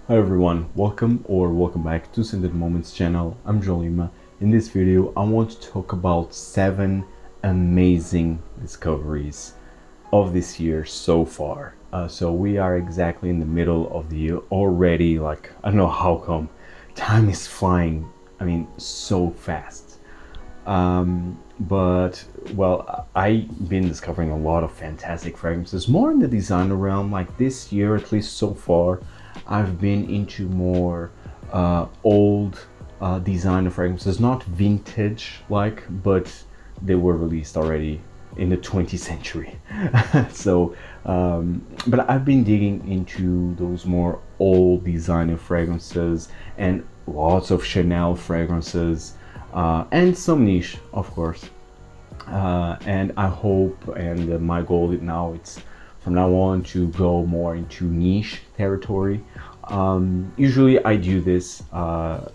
Hi everyone, welcome back to Scented Moments channel. I'm Jolima. In this video, I want to talk about 7 amazing discoveries of this year so far. So we are exactly in the middle of the year already. Like, I don't know how come. Time is flying, so fast. But well, I've been discovering a lot of fantastic fragrances, more in the designer realm. Like this year, at least so far, I've been into more old designer fragrances, not vintage like, but they were released already in the 20th century. So, but I've been digging into those more old designer fragrances and lots of Chanel fragrances and some niche, of course. And I hope, and my goal now, it's from now on to go more into niche territory. Usually I do this there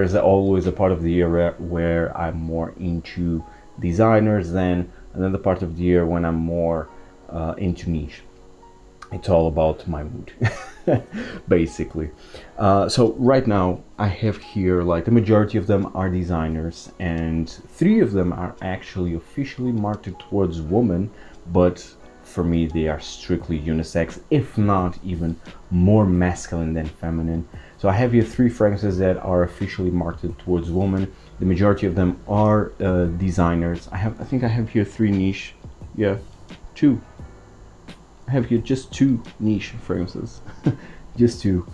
is always a part of the year where I'm more into designers, then another part of the year when I'm more into niche. It's all about my mood. Basically. So right now I have here, like, the majority of them are designers, and 3 of them are actually officially marketed towards women, but for me they are strictly unisex, if not even more masculine than feminine. So I have here 3 fragrances that are officially marketed towards women. The majority of them are designers. I think I have here 3 niche. Yeah, 2. I have here just 2 niche fragrances. Just 2.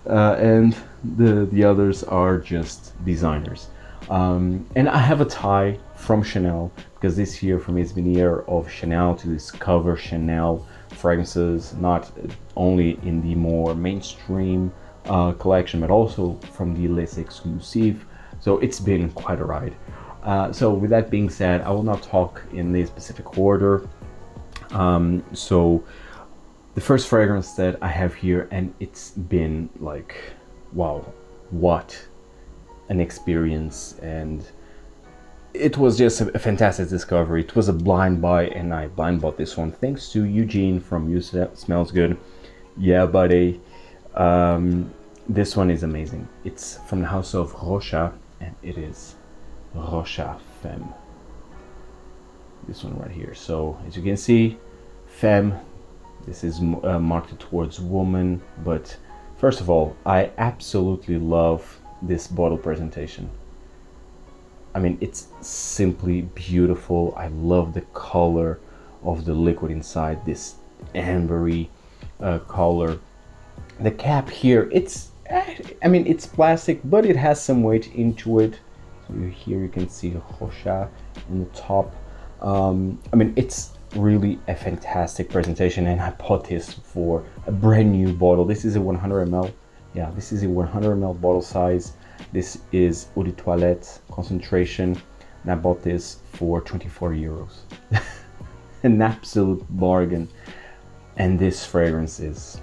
And the others are just designers. And I have a tie from Chanel, because this year for me it's been a year of Chanel, to discover Chanel fragrances, not only in the more mainstream collection, but also from the less exclusive. So it's been quite a ride. So with that being said, I will not talk in the specific order. So the first fragrance that I have here, and it's been like, wow, what an experience, and it was just a fantastic discovery. It was a blind buy, and I blind bought this one thanks to Eugene from You Smells Good. Yeah, buddy. This one is amazing. It's from the house of Rochas, and it is Rochas Femme. This one right here. So as you can see, Femme. This is marketed towards women, but first of all, I absolutely love this bottle presentation. I mean, it's simply beautiful. I love the color of the liquid inside, this ambery color. The cap here, it's plastic, but it has some weight into it. So here you can see Rochas in the top. It's really a fantastic presentation, and I bought this for a brand new bottle. This is a 100 ml. Yeah, this is a 100 ml bottle size. This is eau de toilette concentration, and I bought this for 24 euros. An absolute bargain. And this fragrance is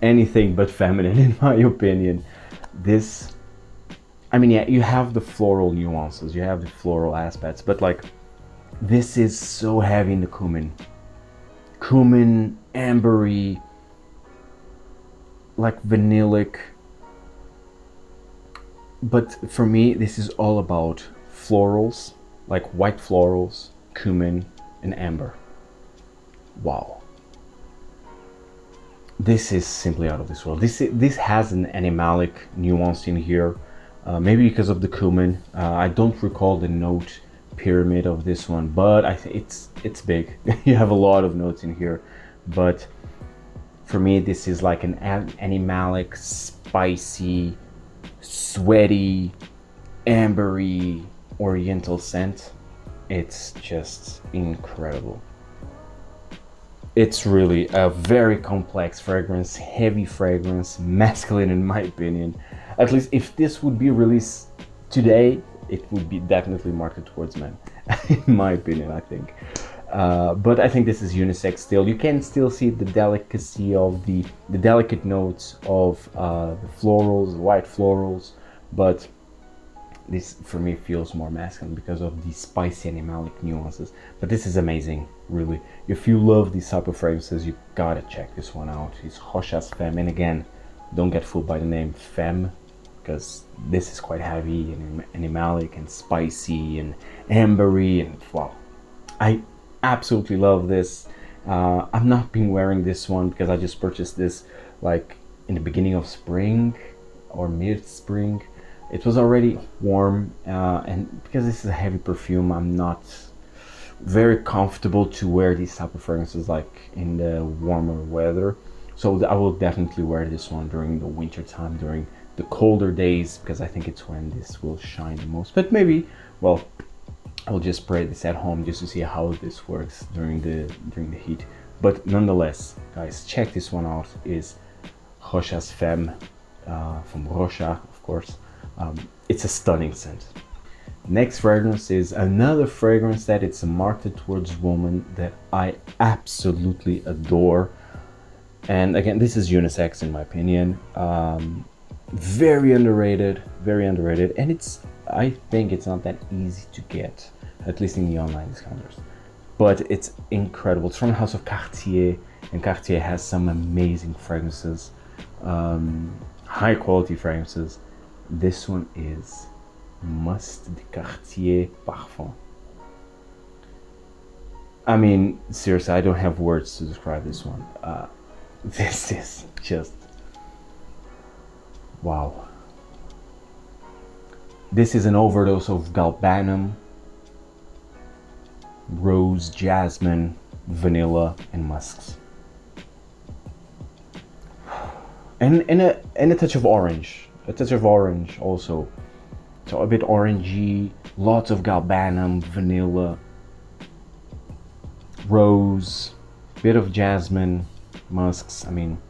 anything but feminine, in my opinion. This, yeah, you have the floral nuances, you have the floral aspects, but like, this is so heavy in the cumin, ambery, like vanillic. But for me, this is all about florals, like white florals, cumin, and amber. Wow. This is simply out of this world. This has an animalic nuance in here, maybe because of the cumin. I don't recall the note pyramid of this one, but I think it's big. You have a lot of notes in here, but for me this is like an animalic, spicy, sweaty, ambery, oriental scent. It's just incredible. It's really a very complex fragrance, heavy fragrance, masculine in my opinion. At least if this would be released today, it would be definitely marketed towards men, in my opinion, I think. But I think this is unisex still. You can still see the delicacy of the delicate notes of the florals, the white florals, but this for me feels more masculine because of the spicy animalic nuances. But this is amazing, really. If you love these type of fragrances, you gotta check this one out. It's Rochas Femme, and again, don't get fooled by the name Femme, because this is quite heavy and animalic and spicy and ambery, and wow, I absolutely love this. I've not been wearing this one because I just purchased this like in the beginning of spring or mid-spring. It was already warm, and because this is a heavy perfume, I'm not very comfortable to wear these type of fragrances like in the warmer weather. So I will definitely wear this one during the winter time, during the colder days, because I think it's when this will shine the most. But maybe, well, I'll just spray this at home just to see how this works during the heat. But nonetheless, guys, check this one out. Is Rochas Femme from Rocha, of course. It's a stunning scent. Next fragrance is another fragrance that it's marketed towards women that I absolutely adore. And again, this is unisex in my opinion. Very underrated, and I think it's not that easy to get, at least in the online discounters. But it's incredible. It's from the house of Cartier, and Cartier has some amazing fragrances, high quality fragrances. This one is Must de Cartier Parfum. I mean, seriously, I don't have words to describe this one. This is just wow. This is an overdose of galbanum, rose, jasmine, vanilla, and musks, and a touch of orange. A touch of orange also, so a bit orangey, lots of galbanum, vanilla, rose, bit of jasmine, musks. I mean,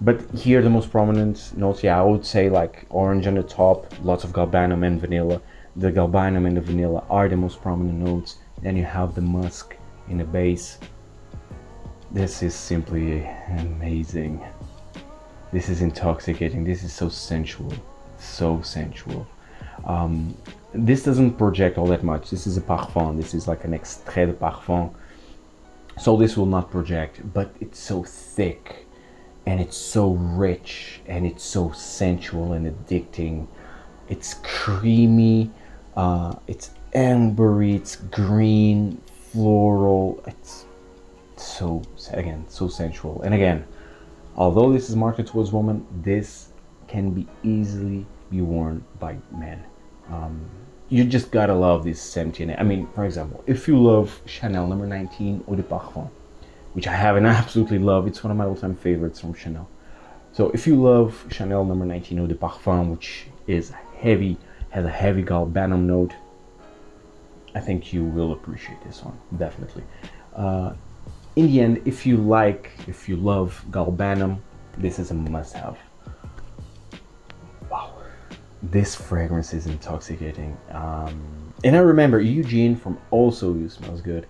but here the most prominent notes, yeah, I would say like orange on the top, lots of galbanum and vanilla. The galbanum and the vanilla are the most prominent notes. Then you have the musk in the base. This is simply amazing. This is intoxicating. This is so sensual, so sensual. This doesn't project all that much. This is a parfum. This is like an extrait de parfum. So this will not project, but it's so thick and it's so rich and it's so sensual and addicting. It's creamy, it's ambery, it's green, floral. It's so, again, so sensual. And again, although this is marketed towards women, this can be easily be worn by men. You just gotta love this scent. I mean, for example, if you love Chanel number 19 Eau de Parfum, which I have and I absolutely love, it's one of my all-time favorites from Chanel. So if you love Chanel number 19 Eau de Parfum, which is heavy, has a heavy galbanum note, I think you will appreciate this one, definitely. In the end, if you love galbanum, this is a must-have. Wow, this fragrance is intoxicating. And I remember Eugene from Also You Smells Good,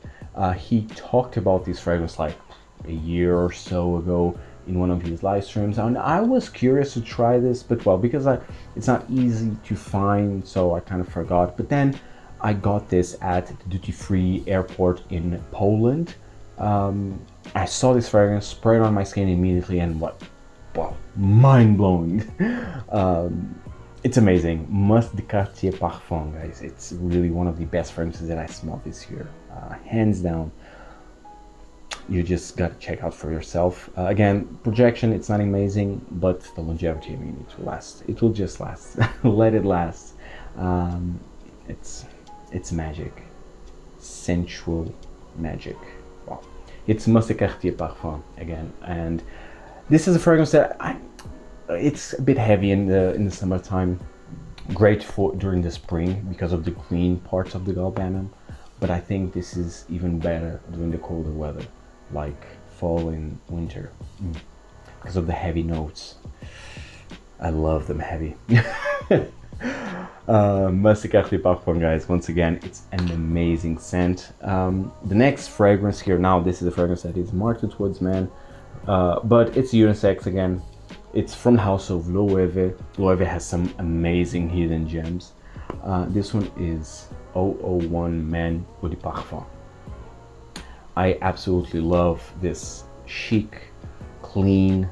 he talked about this fragrance like a year or so ago in one of his live streams, and I was curious to try this, but well, because it's not easy to find, so I kind of forgot. But then I got this at the duty-free airport in Poland. I saw this fragrance, sprayed on my skin immediately, and wow, mind-blowing. It's amazing. Must de Cartier Parfum, guys. It's really one of the best fragrances that I smelled this year, hands down. You just gotta check out for yourself. Again, projection, it's not amazing, but the longevity, I mean, it will last. It will just last. Let it last. It's magic, sensual magic. Wow. It's Must de Cartier Parfum again, and this is a fragrance that it's a bit heavy in the summertime, great for during the spring because of the green parts of the galbanum, but I think this is even better during the colder weather, like fall and winter, because of the heavy notes. I love them heavy. Must de Cartier Parfum, guys. Once again, it's an amazing scent. The next fragrance here, now this is a fragrance that is marketed towards men, but it's unisex again. It's from the house of Loewe. Loewe has some amazing hidden gems. This one is 001 Man Eau de Parfum. I absolutely love this chic, clean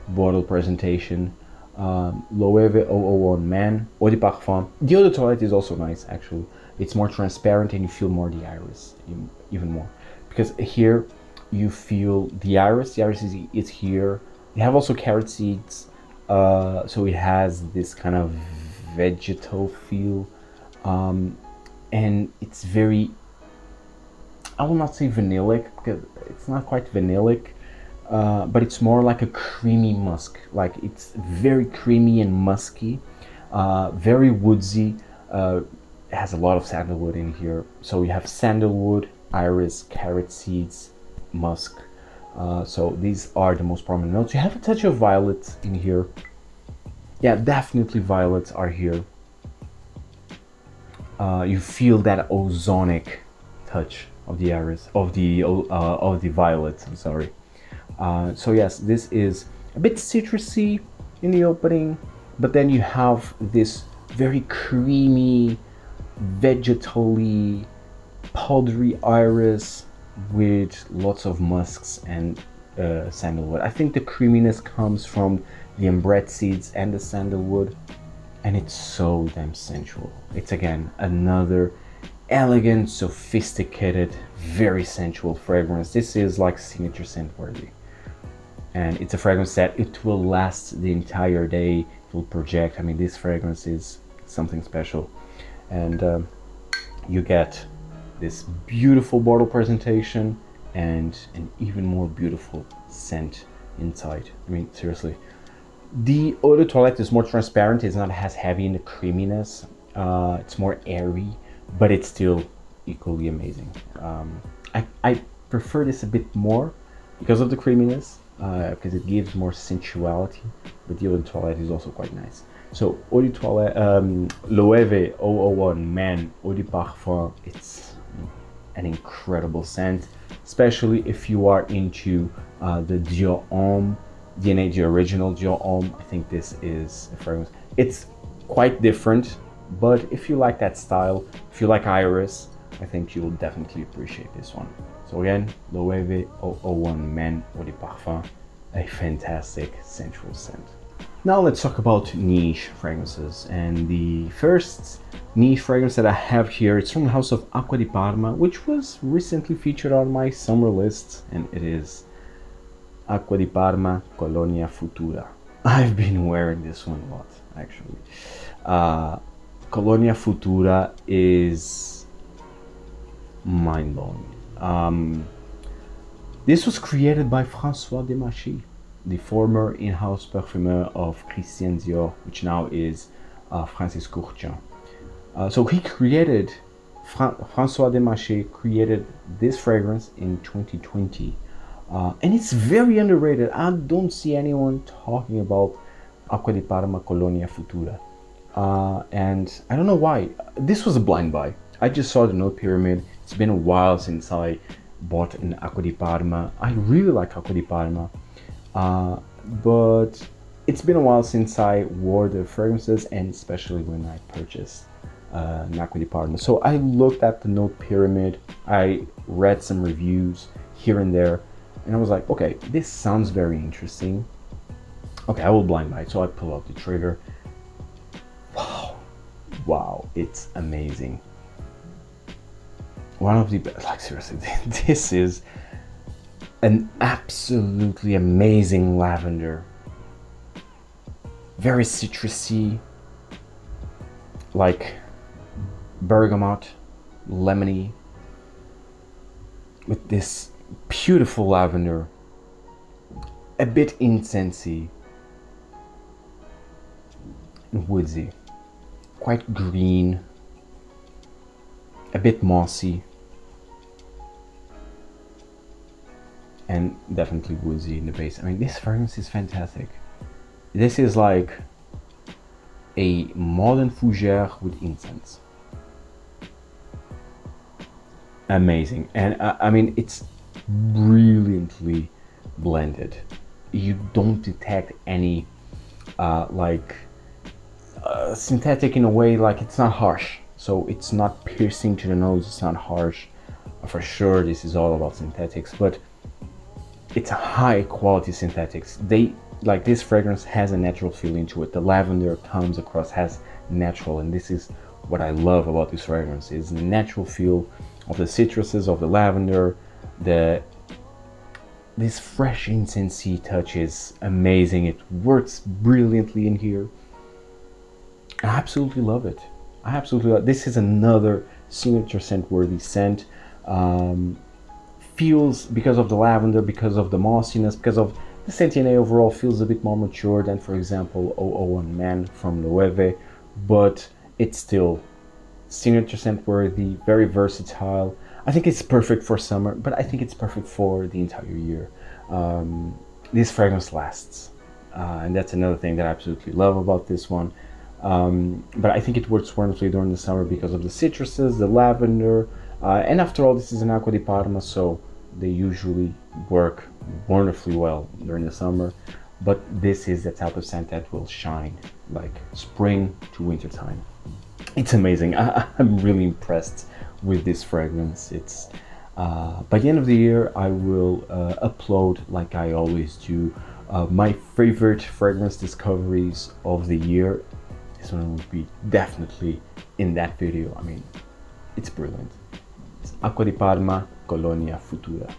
bottle presentation. Loewe 001 Man Eau de Parfum. The Eau de Toilette is also nice, actually. It's more transparent and you feel more the iris, even more. Because here you feel the iris is here. They have also carrot seeds, so it has this kind of vegetal feel. And it's very, I will not say vanillic, because it's not quite vanillic, but it's more like a creamy musk. Like it's very creamy and musky, very woodsy. It has a lot of sandalwood in here. So you have sandalwood, iris, carrot seeds, musk. So these are the most prominent notes. You have a touch of violets in here. Yeah, definitely violets are here. You feel that ozonic touch of the iris, of the violet. I'm sorry. So yes, this is a bit citrusy in the opening, but then you have this very creamy, vegetally, powdery iris with lots of musks and sandalwood. I think the creaminess comes from the ambrette seeds and the sandalwood, and it's so damn sensual. It's again another elegant, sophisticated, very sensual fragrance. This is like signature scent worthy, and it's a fragrance that it will last the entire day. It will project. I mean, this fragrance is something special, and you get this beautiful bottle presentation and an even more beautiful scent inside. I mean, seriously. The Eau de Toilette is more transparent. It's not as heavy in the creaminess. It's more airy, but it's still equally amazing. I prefer this a bit more because of the creaminess, because it gives more sensuality, but the Eau de Toilette is also quite nice. So Eau de Toilette, Loewe 001 Man Eau de Parfum, it's an incredible scent, especially if you are into the Dior Homme, DNA, the original Dior Homme. I think this is a fragrance. It's quite different, but if you like that style, if you like iris, I think you will definitely appreciate this one. So again, Loewe 001 Man Eau de Parfum, a fantastic sensual scent. Now let's talk about niche fragrances, and the first niche fragrance that I have here, it's from the house of Acqua di Parma, which was recently featured on my summer list, and it is Acqua di Parma Colonia Futura. I've been wearing this one a lot, actually. Colonia Futura is mind-blowing. This was created by François Demachy, the former in-house perfumer of Christian Dior, which now is Francis Kurkdjian. So he created, François Demachy created this fragrance in 2020. And it's very underrated. I don't see anyone talking about Acqua di Parma Colonia Futura. And I don't know why. This was a blind buy. I just saw the note pyramid. It's been a while since I bought an Acqua di Parma. I really like Acqua di Parma. But it's been a while since I wore the fragrances, and especially when I purchased an Acqua di Parma. So I looked at the note pyramid, I read some reviews here and there, and I was like, okay, this sounds very interesting. Okay, I will blind buy it. So I pull out the trigger. Wow, it's amazing. One of the best, like seriously, this is an absolutely amazing lavender. Very citrusy, like bergamot, lemony, with this beautiful lavender, a bit incensey, and woodsy, quite green, a bit mossy, and definitely woodsy in the base. I mean, this fragrance is fantastic. This is like a modern fougere with incense. Amazing. And I mean, it's brilliantly blended. You don't detect any like synthetic in a way, like it's not harsh, so it's not piercing to the nose, it's not harsh. For sure this is all about synthetics, but it's a high quality synthetics. They, like, this fragrance has a natural feeling to it. The lavender comes across has natural, and this is what I love about this fragrance, is the natural feel of the citruses, of the lavender. This fresh incensey touch is amazing. It works brilliantly in here. I absolutely love it. I absolutely love it. This is another signature scent worthy scent. Feels, because of the lavender, because of the mossiness, because of the Sentiene overall, feels a bit more mature than, for example, 001 Man from Loewe, but it's still signature scent worthy, very versatile. I think it's perfect for summer, but I think it's perfect for the entire year. This fragrance lasts, and that's another thing that I absolutely love about this one. But I think it works wonderfully during the summer because of the citruses, the lavender, and after all, this is an Acqua di Parma, so they usually work wonderfully well during the summer. But this is the type of scent that will shine like spring to winter time. It's amazing. I'm really impressed with this fragrance. It's by the end of the year I will upload, like I always do, my favorite fragrance discoveries of the year. This one will be definitely in that video. I mean, it's brilliant. It's Acqua di Parma, Colonia, Futura.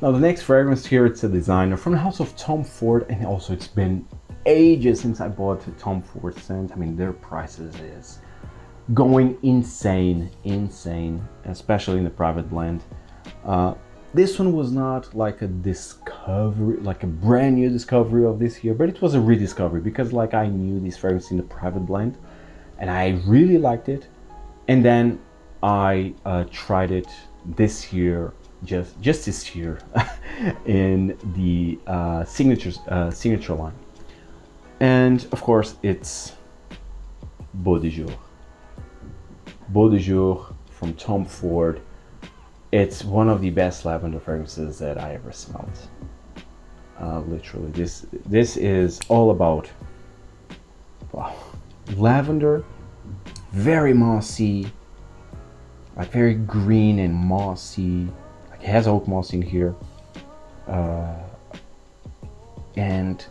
Now the next fragrance here, it's a designer from the house of Tom Ford, and also it's been ages since I bought a Tom Ford scent. I mean, their prices is going insane, especially in the private blend. This one was not like a discovery, like a brand new discovery of this year, but it was a rediscovery because, like, I knew this fragrance in the private blend and I really liked it. And then I tried it this year, just this year, in the signature line. And of course, it's Beau de Jour. Beau de Jour from Tom Ford. It's one of the best lavender fragrances that I ever smelled. Literally, this is all about, wow, lavender, very mossy, like very green and mossy. Like it has oak moss in here, and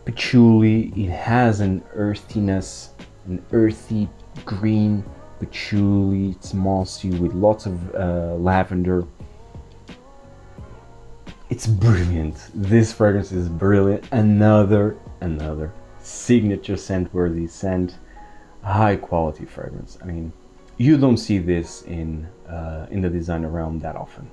patchouli. It has an earthiness, an earthy green patchouli. It's mossy with lots of lavender. It's brilliant. This fragrance is brilliant. Another signature scent worthy scent, high quality fragrance. I mean, you don't see this in the designer realm that often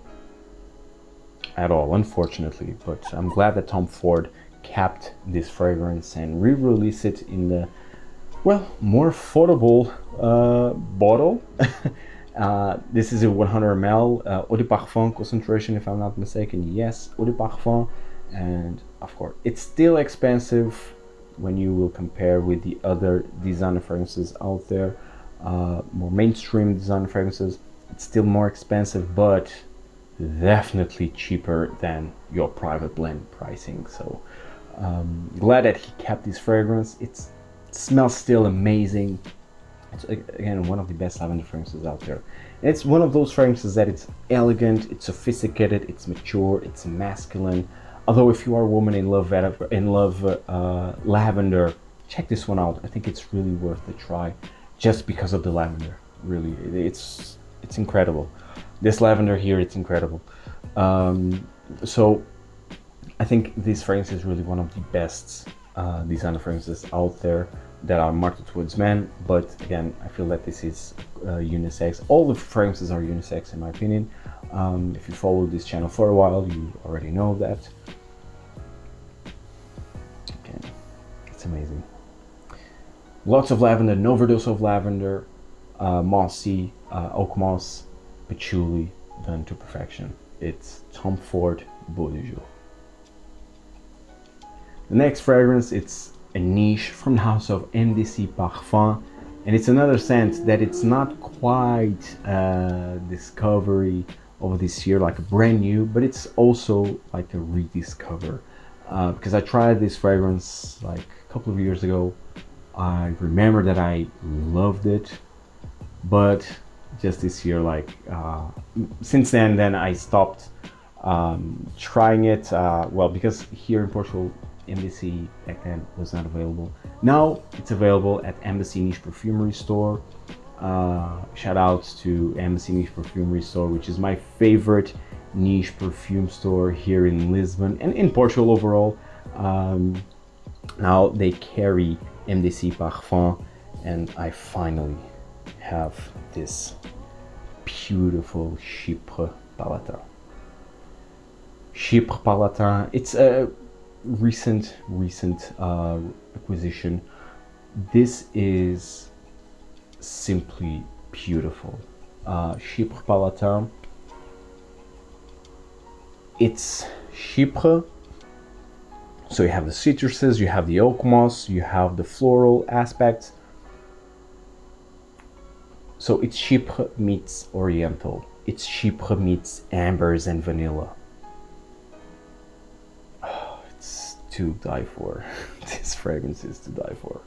at all, unfortunately. But I'm glad that Tom Ford kept this fragrance and re-released it in the, well, more affordable bottle. This is a 100 ml Eau de Parfum concentration, if I'm not mistaken. Yes, Eau de Parfum. And of course, it's still expensive when you will compare with the other designer fragrances out there, more mainstream designer fragrances. It's still more expensive, but definitely cheaper than your private blend pricing. So glad that he kept this fragrance. It smells still amazing. It's, again, one of the best lavender fragrances out there. And it's one of those fragrances that it's elegant, it's sophisticated, it's mature, it's masculine. Although if you are a woman in love lavender, check this one out. I think it's really worth the try, just because of the lavender. Really, it's incredible. This lavender here, it's incredible. So I think this fragrance is really one of the best designer fragrances out there that are marketed towards men. But again, I feel that this is unisex. All the fragrances are unisex in my opinion. If you follow this channel for a while, you already know that. Again, it's amazing. Lots of lavender, no overdose of lavender, mossy, oak moss, patchouli, done to perfection. It's Tom Ford Beau de Jour. The next fragrance, it's a niche from the house of MDCI Parfum, and it's another scent that it's not quite discovery of this year, like a brand new, but it's also like a rediscover. because I tried this fragrance like a couple of years ago. I remember that I loved it, but just this year, like since then I stopped trying it. Well, because here in Portugal, MDCI back then was not available. Now it's available at Embassy Niche Perfumery Store. Shout out to Embassy Niche Perfumery Store, which is my favorite niche perfume store here in Lisbon and in Portugal overall. Now they carry MDCI Parfum, and I finally have this beautiful Chypre Palatin. Chypre Palatin, it's a recent acquisition. This is simply beautiful. Chypre Palatin, it's Chypre, so you have the citruses, you have the oak moss, you have the floral aspects. So it's Chypre meets Oriental. It's Chypre meets ambers and vanilla. Oh, it's to die for. This fragrance is to die for.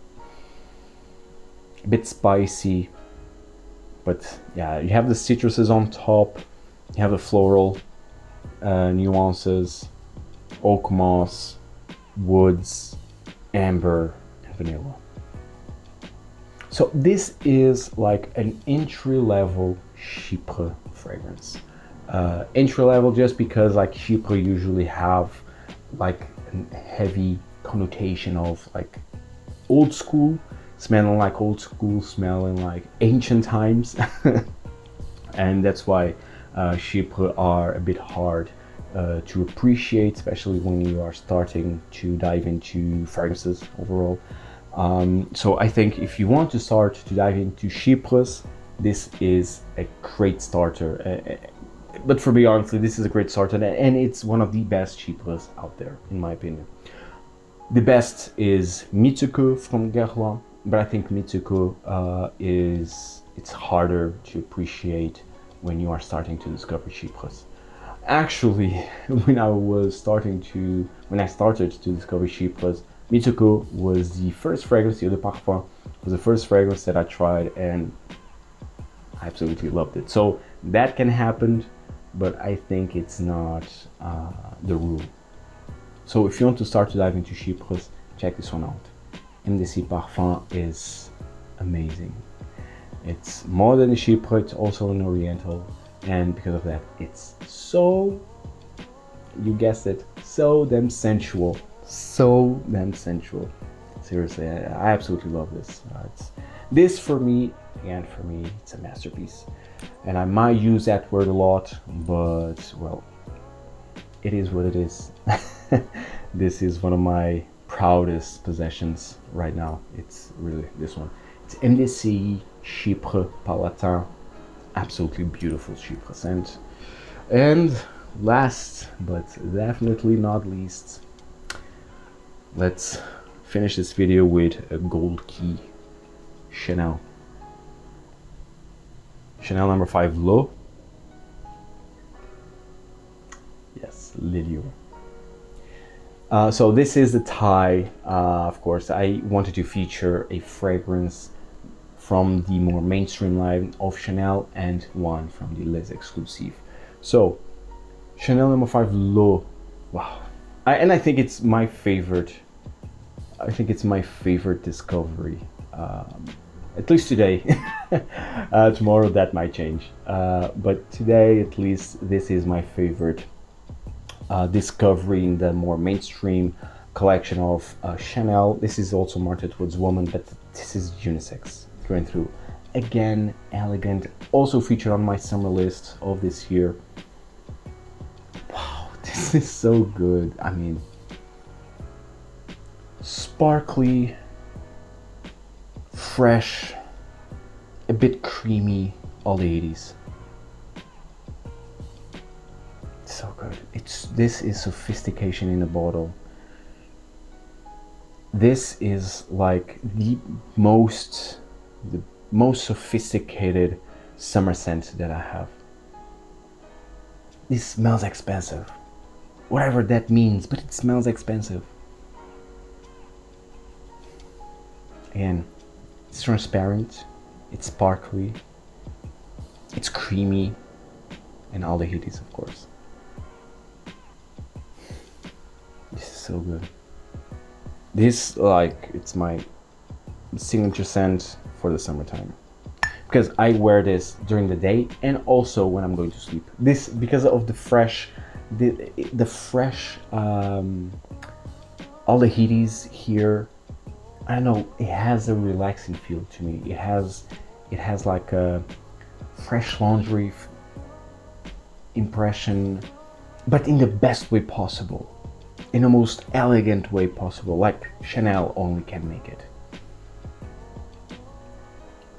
A bit spicy, but yeah, you have the citruses on top, you have the floral nuances, oak moss, woods, amber, and vanilla. So this is like an entry-level Chypre fragrance. Entry-level just because like Chypre usually have like a heavy connotation of like old school, smelling like old school, smelling like ancient times. And that's why Chypre are a bit hard to appreciate, especially when you are starting to dive into fragrances overall. So I think if you want to start to dive into Chypres, this is a great starter. But for me, honestly, this is a great starter, and it's one of the best Chypres out there, in my opinion. The best is Mitsuko from Guerlain, but I think Mitsuko it's harder to appreciate when you are starting to discover Chypres. Actually, when I started to discover Chypres, Mitsuko was the first fragrance, the Eau de Parfum was the first fragrance that I tried, and I absolutely loved it. So that can happen, but I think it's not the rule. So if you want to start to dive into Chypres, check this one out. MDCI Parfum is amazing. It's more than a Chypre, it's also an Oriental, and because of that, it's so, you guessed it, so damn sensual. So damn sensual. Seriously, I absolutely love this. This for me, it's a masterpiece. And I might use that word a lot, but well, it is what it is. This is one of my proudest possessions right now. It's really this one. It's MDCI Chypre Palatin. Absolutely beautiful Chypre scent. And last but definitely not least, let's finish this video with a gold key. Chanel. Chanel number 5 Loewe. Yes, Lilio. So this is the tie. Of course, I wanted to feature a fragrance from the more mainstream line of Chanel and one from the Les Exclusives. So Chanel number 5 Loewe. Wow. I think it's my favorite. I think it's my favorite discovery, at least today. Tomorrow that might change, but today at least this is my favorite discovery in the more mainstream collection of Chanel. This is also marketed towards women, but this is unisex going through. Again, elegant, also featured on my summer list of this year. Wow, this is so good. I mean, sparkly, fresh, a bit creamy, all the 80s. So good. This is sophistication in a bottle. This is like the most sophisticated summer scent that I have. This smells expensive. whatever that means, but it smells expensive. Again, it's transparent, it's sparkly, it's creamy, and aldehydis, of course. This is so good. This, like, it's my signature scent for the summertime, because I wear this during the day and also when I'm going to sleep. This, because of the fresh aldehydis here. I don't know, it has a relaxing feel to me. It has like a fresh laundry impression, but in the best way possible, in the most elegant way possible, like Chanel only can make it.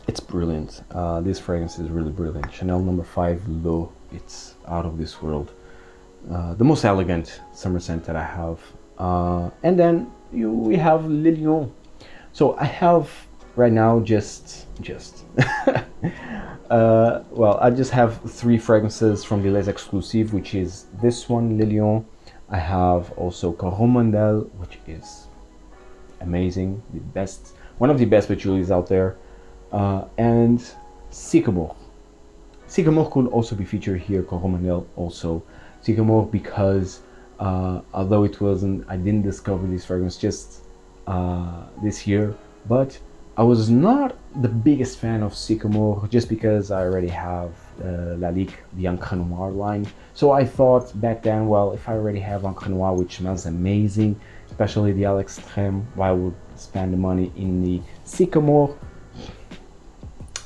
It's brilliant. This fragrance is really brilliant. Chanel number 5 Loewe. It's out of this world. The most elegant summer scent that I have. And then we have Le Lion. So I have right now just well, I just have 3 fragrances from the Les Exclusives, which is this one, Le Lion. I have also Coromandel, which is amazing, the best, one of the best patchoulis out there, and Sycamore. Sycamore could also be featured here, Coromandel also. Sycamore because although it wasn't, I didn't discover this fragrance just this year, but I was not the biggest fan of Sycamore just because I already have Lalique, the Encre Noire line. So I thought back then, well, if I already have Encre Noire, which smells amazing, especially the à l'extrême, why I would spend the money in the Sycamore?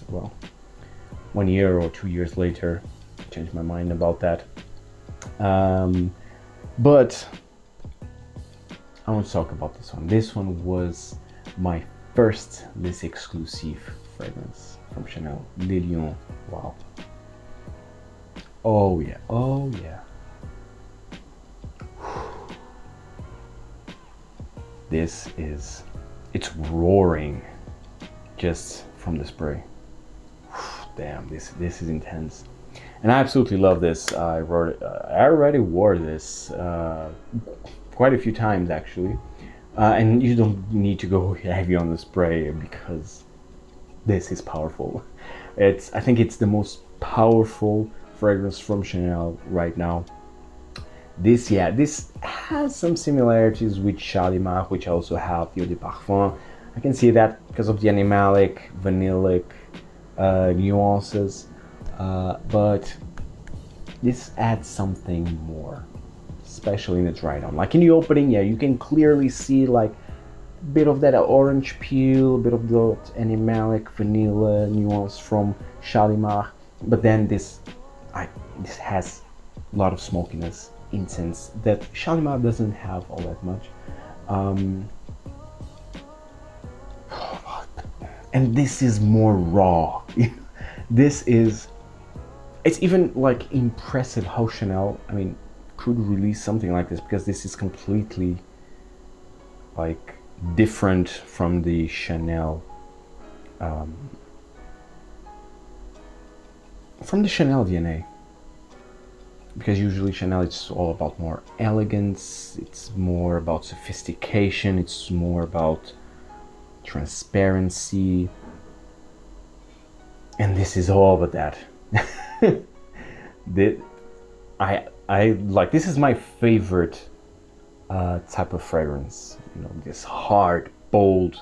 Well, 1 year or 2 years later, I changed my mind about that. But I want to talk about this one. This one was my first Les Exclusives fragrance from Chanel, Le Lion. Wow. Oh yeah, oh yeah. This is, it's roaring just from the spray. Damn, this is intense. And I absolutely love this. I already wore this quite a few times actually. And you don't need to go heavy on the spray because this is powerful. I think it's the most powerful fragrance from Chanel right now. This has some similarities with Shalimar, which also have Eau de Parfum. I can see that because of the animalic, vanillic nuances, but this adds something more, especially in the dry down. Like in the opening, yeah, you can clearly see like a bit of that orange peel, a bit of the animalic vanilla nuance from Shalimar, but then this has a lot of smokiness, incense that Shalimar doesn't have all that much. And this is more raw. It's even like impressive how Chanel, I mean, could release something like this, because this is completely like different from the Chanel DNA, because usually Chanel, it's all about more elegance, it's more about sophistication, it's more about transparency, and this is all but that. I like, this is my favorite type of fragrance, you know, this hard, bold,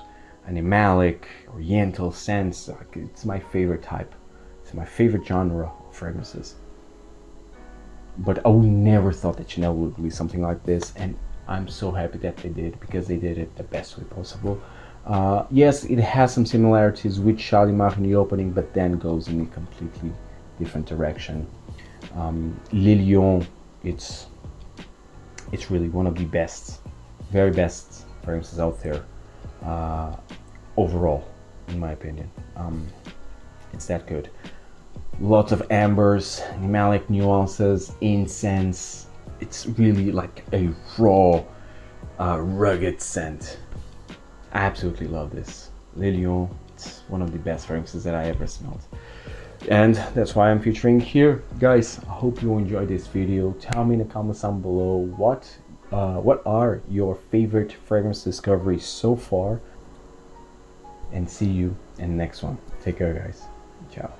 animalic, oriental scents. Like, it's my favorite type, it's my favorite genre of fragrances. But I would never thought that Chanel would release something like this, and I'm so happy that they did, because they did it the best way possible. Yes, it has some similarities with Shalimar in the opening, but then goes in a completely different direction. Le Lion, it's really one of the best, very best fragrances out there, overall, in my opinion. It's that good. Lots of ambers, animalic nuances, incense. It's really like a raw, rugged scent. I absolutely love this. Le Lion, it's one of the best fragrances that I ever smelled. and that's why I'm featuring here. Guys, I hope you enjoyed this video. Tell me in the comments down below what are your favorite fragrance discoveries so far, and see you in the next one. Take care, guys. Ciao.